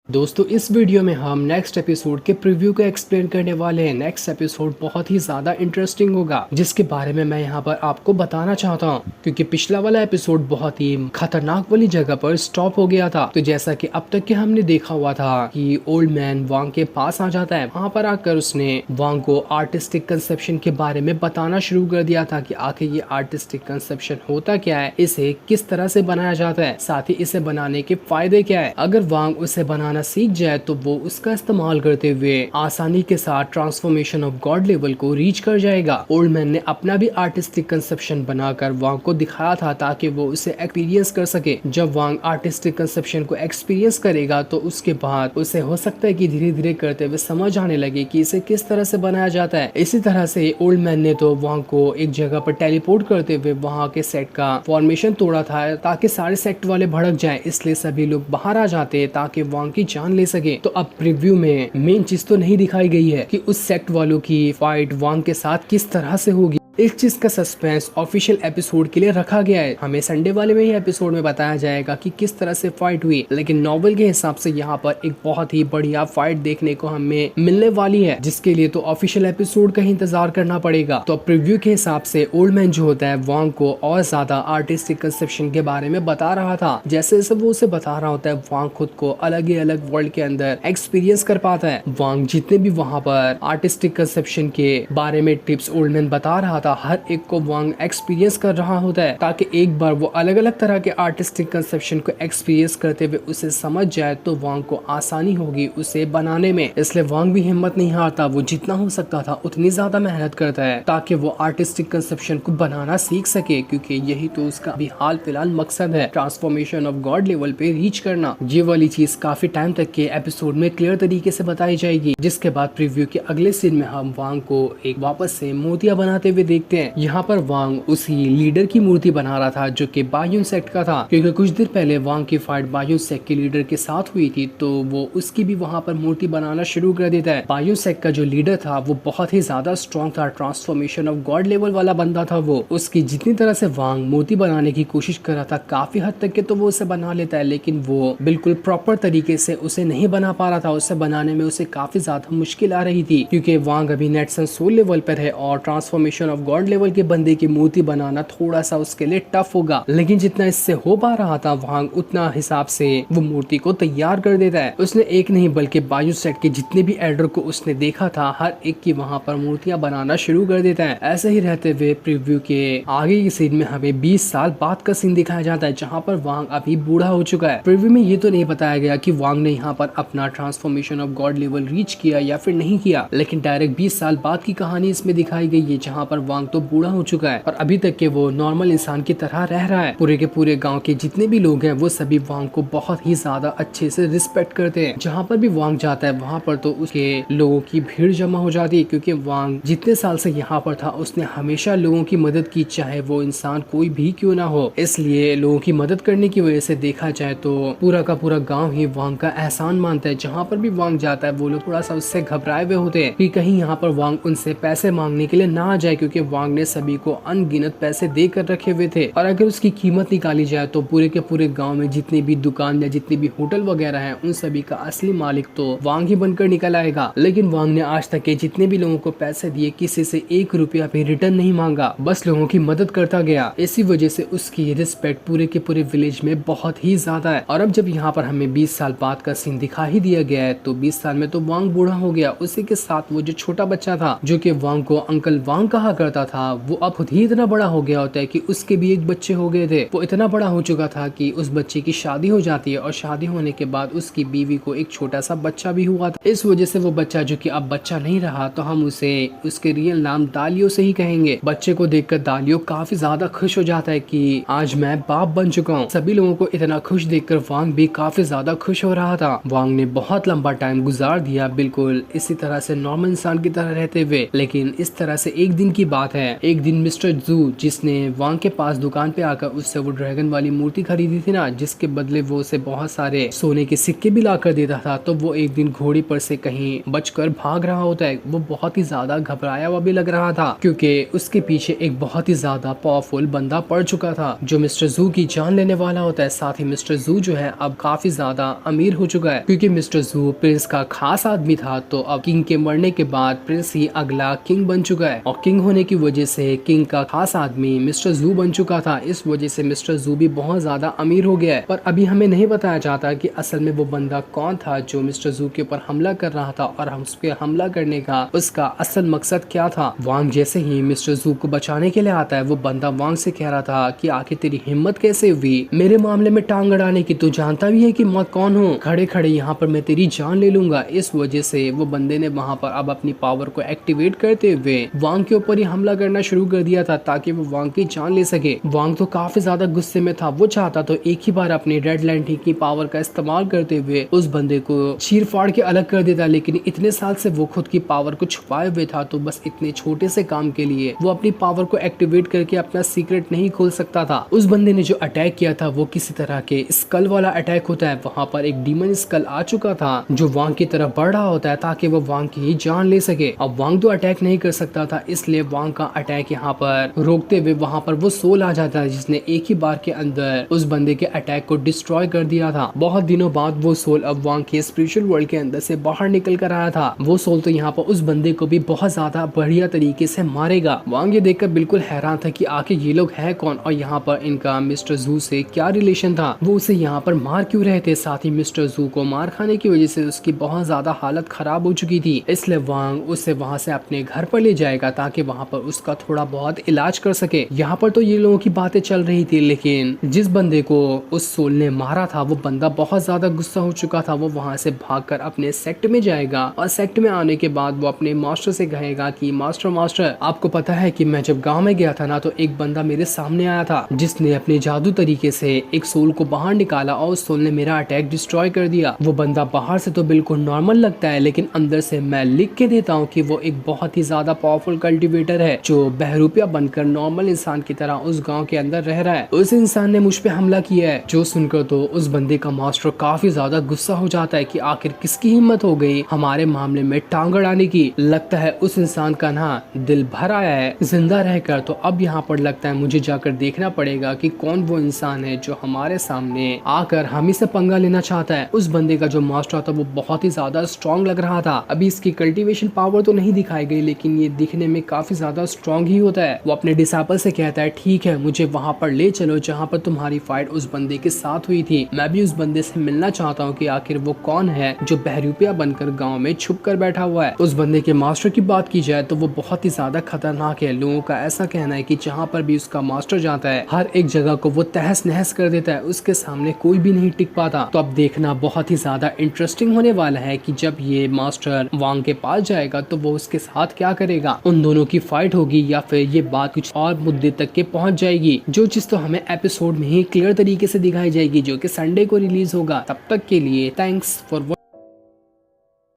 दोस्तों इस वीडियो में हम नेक्स्ट एपिसोड के प्रीव्यू को एक्सप्लेन करने वाले हैं। नेक्स्ट एपिसोड बहुत ही ज्यादा इंटरेस्टिंग होगा जिसके बारे में मैं यहाँ पर आपको बताना चाहता हूँ, क्योंकि पिछला वाला एपिसोड बहुत ही खतरनाक वाली जगह पर स्टॉप हो गया था। तो जैसा कि अब तक के हमने देखा हुआ था कि ओल्ड मैन वांग के पास आ जाता है। वहाँ पर आकर उसने वांग को आर्टिस्टिक कंसेप्शन के बारे में बताना शुरू कर दिया था कि आखिर ये आर्टिस्टिक कंसेप्शन होता क्या है, इसे किस तरह से बनाया जाता है, साथ ही इसे बनाने के फायदे क्या है। अगर वांग उसे बनाना सीख जाए तो वो उसका इस्तेमाल करते हुए आसानी के साथ ट्रांसफॉर्मेशन ऑफ गॉड लेवल को रीच कर जाएगा। ओल्ड मैन ने अपना भी आर्टिस्टिक कंसेप्शन बनाकर वांग को दिखाया था ताकि वो उसे एक्सपीरियंस कर सके। जब वांग आर्टिस्टिक कंसेप्शन को एक्सपीरियंस करेगा तो उसके बाद उसे हो सकता है कि धीरे धीरे करते हुए समझ आने लगे कि इसे किस तरह से बनाया जाता है। इसी तरह से ओल्ड मैन ने तो वांग को एक जगह पर टेलीपोर्ट करते हुए वहाँ के सेट का फॉर्मेशन तोड़ा था ताकि सारे सेट वाले भड़क जाएं, इसलिए सभी लोग बाहर आ जाते ताकि वांग की जान ले सके। तो अब प्रीव्यू में मेन चीज तो नहीं दिखाई गई है कि उस सेक्ट वालों की फाइट वांग के साथ किस तरह से होगी। इस चीज का सस्पेंस ऑफिशियल एपिसोड के लिए रखा गया है। हमें संडे वाले में ही एपिसोड में बताया जाएगा कि किस तरह से फाइट हुई, लेकिन नॉवल के हिसाब से यहाँ पर एक बहुत ही बढ़िया फाइट देखने को हमें मिलने वाली है, जिसके लिए तो ऑफिशियल एपिसोड का ही इंतजार करना पड़ेगा। तो प्रीव्यू के हिसाब से ओल्ड मैन जो होता है वांग को और ज्यादा आर्टिस्टिक कंसेप्शन के बारे में बता रहा था। जैसे जैसे वो उसे बता रहा होता है वांग खुद को अलग ही अलग वर्ल्ड के अंदर एक्सपीरियंस कर पाता है। वांग जितने भी वहाँ पर आर्टिस्टिक कंसेप्शन के बारे में टिप्स ओल्ड मैन बता रहा था, हर एक को वांग एक्सपीरियंस कर रहा होता है ताकि एक बार वो अलग अलग तरह के आर्टिस्टिक कंसेप्शन को एक्सपीरियंस करते हुए उसे समझ जाए तो वांग को आसानी होगी उसे बनाने में। इसलिए वांग भी हिम्मत नहीं हारता, वो जितना हो सकता था उतनी ज्यादा मेहनत करता है ताकि वो आर्टिस्टिक कंसेप्शन को बनाना सीख सके, क्योंकि यही तो उसका अभी हाल फिलहाल मकसद है, ट्रांसफॉर्मेशन ऑफ गॉड लेवल पे रीच करना। ये वाली चीज काफी टाइम तक के एपिसोड में क्लियर तरीके से बताई जाएगी, जिसके बाद प्रीव्यू के अगले सीन में हम वांग को एक वापस से मूर्तियां बनाते हुए देखते हैं। यहाँ पर वांग उसी लीडर की मूर्ति बना रहा था जो कि बायुन सेक्ट का था, क्योंकि कुछ दिन पहले वांग की फाइट बायुन सेक्ट के लीडर के साथ हुई थी, तो वो उसकी भी वहाँ पर मूर्ति बनाना शुरू कर देता है। बायुन सेक्ट का जो लीडर था वो बहुत ही ज्यादा स्ट्रॉन्ग था, ट्रांसफॉर्मेशन ऑफ गॉड लेवल वाला बंदा था वो। उसकी जितनी तरह से वांग मूर्ति बनाने की कोशिश कर रहा था काफी हद तक के तो वो उसे बना लेता है, लेकिन वो बिल्कुल प्रॉपर तरीके से उसे नहीं बना पा रहा था। उसे बनाने में उसे काफी ज्यादा मुश्किल आ रही थी, क्योंकि वांग अभी नेटसन सोल लेवल पर है और ट्रांसफॉर्मेशन ऑफ गॉड लेवल के बंदे की मूर्ति बनाना थोड़ा सा उसके लिए टफ होगा। लेकिन जितना इससे हो पा रहा था वांग उतना हिसाब से वो मूर्ति को तैयार कर देता है। उसने एक नहीं बल्कि बायु सेट के जितने भी एल्डर को उसने देखा था हर एक की वहाँ पर मूर्तियां बनाना शुरू कर देता है। ऐसे ही रहते हुए प्रीव्यू के आगे की सीन में हमें 20 साल बाद का सीन दिखाया जाता है, जहाँ पर वांग अभी बूढ़ा हो चुका है। प्रीव्यू में ये तो नहीं बताया गया कि वांग ने यहाँ पर अपना transformation of God level reach किया या फिर नहीं किया, लेकिन डायरेक्ट 20 साल बाद की कहानी इसमें दिखाई गई है, जहाँ पर वांग तो बूढ़ा हो चुका है और अभी तक के वो नॉर्मल इंसान की तरह रह रहा है। पूरे के पूरे गांव के जितने भी लोग हैं वो सभी वांग को बहुत ही ज्यादा अच्छे से रिस्पेक्ट करते हैं। जहाँ पर भी वांग जाता है वहाँ पर तो उसके लोगों की भीड़ जमा हो जाती है, क्योंकि वांग जितने साल से यहाँ पर था उसने हमेशा लोगों की मदद की, चाहे वो इंसान कोई भी क्यों ना हो। इसलिए लोगों की मदद करने की वजह से देखा जाए तो पूरा का पूरा गाँव ही वांग का एहसान मानता है। जहाँ पर भी वांग जाता है वो लोग थोड़ा सा उससे घबराए हुए होते हैं कि कहीं यहाँ पर वांग उनसे पैसे मांगने के लिए ना आ जाए, क्योंकि वांग ने सभी को अनगिनत पैसे देकर रखे हुए थे और अगर उसकी कीमत निकाली जाए तो पूरे के पूरे गांव में जितनी भी दुकान या जितनी भी होटल वगैरह हैं उन सभी का असली मालिक तो वांग ही बनकर निकल आएगा। लेकिन वांग ने आज तक के जितने भी लोगों को पैसे दिए किसी से 1 रुपया भी रिटर्न नहीं मांगा, बस लोगों की मदद करता गया। इसी वजह से उसकी रिस्पेक्ट पूरे के पूरे विलेज में बहुत ही ज्यादा है। और अब जब यहाँ पर हमें 20 साल बाद का सीन दिखा ही दिया गया है तो 20 साल में तो वांग बूढ़ा हो गया, उसी के साथ वो जो छोटा बच्चा था जो कि वांग को अंकल वांग कहा करता था वो अब खुद ही इतना बड़ा हो गया होता है कि उसके भी एक बच्चे हो गए थे। वो इतना बड़ा हो चुका था कि उस बच्चे की शादी हो जाती है और शादी होने के बाद उसकी बीवी को एक छोटा सा बच्चा भी हुआ था। इस वजह से वो बच्चा जो कि अब बच्चा नहीं रहा तो हम उसे उसके रियल नाम दालियो से ही कहेंगे। बच्चे को देखकर दालियो काफी ज्यादा खुश हो जाता है कि आज मैं बाप बन चुका हूँ। सभी लोगों को इतना खुश देखकर वांग भी काफी ज्यादा खुश हो रहा था। वांग ने बहुत लंबा टाइम गुजार दिया बिल्कुल इसी तरह से नॉर्मल इंसान की तरह रहते हुए, लेकिन इस तरह से एक दिन की बात है, एक दिन मिस्टर जू जिसने वांग के पास दुकान पे आकर उससे वो ड्रैगन वाली मूर्ति खरीदी थी ना, जिसके बदले वो उसे बहुत सारे सोने के सिक्के भी ला कर देता था, तो वो एक दिन घोड़ी पर से कहीं बचकर भाग रहा होता है। वो बहुत ही ज्यादा घबराया हुआ भी लग रहा था क्योंकि उसके पीछे एक बहुत ही ज्यादा पावरफुल बंदा पड़ चुका था जो मिस्टर जू की जान लेने वाला होता है। साथ ही मिस्टर जू जो है अब काफी ज्यादा अमीर हो चुका है क्योंकि मिस्टर जू प्रिंस का खास आदमी था। तो अब किंग के मरने के बाद प्रिंस ही अगला किंग बन चुका है और किंग होने की वजह से किंग का खास आदमी मिस्टर जू बन चुका था। इस वजह से मिस्टर जू भी बहुत ज्यादा अमीर हो गया है, पर अभी हमें नहीं बताया जाता कि असल में वो बंदा कौन था जो मिस्टर जू के ऊपर हमला कर रहा था और हम उसके हमला करने का उसका असल मकसद क्या था। वांग जैसे ही मिस्टर जू को बचाने के लिए आता है, वो बंदा वांग से कह रहा था कि आखिर तेरी हिम्मत कैसे हुई मेरे मामले में टांग अड़ाने की, तू जानता भी है कि मैं कौन हूँ, खड़े खड़े यहाँ पर मैं तेरी जान ले लूंगा। इस वजह से वो बंदे ने वहाँ पर अब अपनी पावर को एक्टिवेट करते हुए वांग के ऊपर ही हमला करना शुरू कर दिया था ताकि वो वांग की जान ले सके। वांग तो काफी ज्यादा गुस्से में था, वो चाहता तो एक ही बार अपनी रेड लैंटर्न की पावर का इस्तेमाल करते हुए उस बंदे को चीर फाड़ के अलग कर देता, लेकिन इतने साल से वो खुद की पावर को छुपाए हुए था, तो बस इतने छोटे से काम के लिए वो अपनी पावर को एक्टिवेट करके अपना सीक्रेट नहीं खोल सकता था। उस बंदे ने जो अटैक किया था वो किसी तरह के स्कल वाला अटैक होता है। वहाँ पर एक डीमन स्कल आ चुका था जो वांग की तरफ बढ़ रहा होता है ताकि वो वांग की जान ले सके। अब वांग तो अटैक नहीं कर सकता था, इसलिए वांग का अटैक यहाँ पर रोकते हुए वहाँ पर वो सोल आ जाता है जिसने एक ही बार के अंदर उस बंदे के अटैक को डिस्ट्रॉय कर दिया था। बहुत दिनों बाद वो सोल अब वांग के स्पिरिचुअल वर्ल्ड के अंदर से बाहर निकल कर आया था। वो सोल तो यहाँ पर उस बंदे को भी बहुत ज्यादा बढ़िया तरीके से मारेगा। वांग ये देखकर बिल्कुल हैरान था कि आखिर ये लोग हैं कौन और यहाँ पर इनका मिस्टर जू से क्या रिलेशन था, वो उसे यहाँ पर मार क्यों रहे थे। साथ ही मिस्टर जू को मार खाने की वजह से उसकी बहुत ज्यादा हालत खराब हो चुकी थी, इसलिए वांग उसे वहाँ से अपने घर पर ले जाएगा ताकि वहाँ पर उसका थोड़ा बहुत इलाज कर सके। यहाँ पर तो ये लोगों की बातें चल रही थी, लेकिन जिस बंदे को उस सोल ने मारा था वो बंदा बहुत ज्यादा गुस्सा हो चुका था। वो वहाँ से भागकर अपने सेक्ट में जाएगा और सेक्ट में आने के बाद वो अपने मास्टर से कहेगा कि मास्टर मास्टर आपको पता है कि मैं जब गांव में गया था ना, तो एक बंदा मेरे सामने आया था जिसने अपने जादू तरीके से एक सोल को बाहर निकाला और उस सोल ने मेरा अटैक डिस्ट्रॉय कर दिया। वो बंदा बाहर से तो बिल्कुल नॉर्मल लगता है, लेकिन अंदर से मैं लिख के देता हूँ कि वो एक बहुत ही ज्यादा पावरफुल कल्टिवेटर है जो बहरूपिया बनकर नॉर्मल इंसान की तरह उस गांव के अंदर रह रहा है। उस इंसान ने मुझ पे हमला किया है। जो सुनकर तो उस बंदे का मास्टर काफी ज्यादा गुस्सा हो जाता है कि आखिर किसकी हिम्मत हो गई हमारे मामले में टांग अड़ाने की। लगता है उस इंसान का ना दिल भर आया है जिंदा रहकर। तो अब यहाँ पर लगता है मुझे जाकर देखना पड़ेगा कि कौन वो इंसान है जो हमारे सामने आकर हम ही से पंगा लेना चाहता है। उस बंदे का जो मास्टर था वो बहुत ही ज्यादा स्ट्रॉन्ग लग रहा था। अभी इसकी कल्टीवेशन पावर तो नहीं दिखाई गई, लेकिन ये दिखने में काफी ज्यादा स्ट्रॉन्ग ही होता है। वो अपने डिसाइपल से कहता है ठीक है मुझे वहाँ पर ले चलो जहाँ पर तुम्हारी फाइट उस बंदे के साथ हुई थी। मैं भी उस बंदे से मिलना चाहता हूँ कि आखिर वो कौन है जो बहरूपिया बनकर गाँव में छुप कर बैठा हुआ है। उस बंदे के मास्टर की बात की जाए तो वो बहुत ही ज्यादा खतरनाक है। लोगों का ऐसा कहना है कि जहाँ पर भी उसका मास्टर जाता है हर एक जगह को वो तहस नहस कर देता है, उसके सामने कोई भी नहीं टिक पाता। तो अब देखना बहुत ही ज्यादा इंटरेस्टिंग होने वाला है कि जब ये मास्टर वांग के पास जाएगा तो वो उसके साथ क्या करेगा। उन दोनों की फाइट होगी या फिर ये बात कुछ और मुद्दे तक के पहुंच जाएगी। जो चीज तो हमें एपिसोड में ही क्लियर तरीके से दिखाई जाएगी जो कि संडे को रिलीज होगा। तब तक के लिए थैंक्स फॉर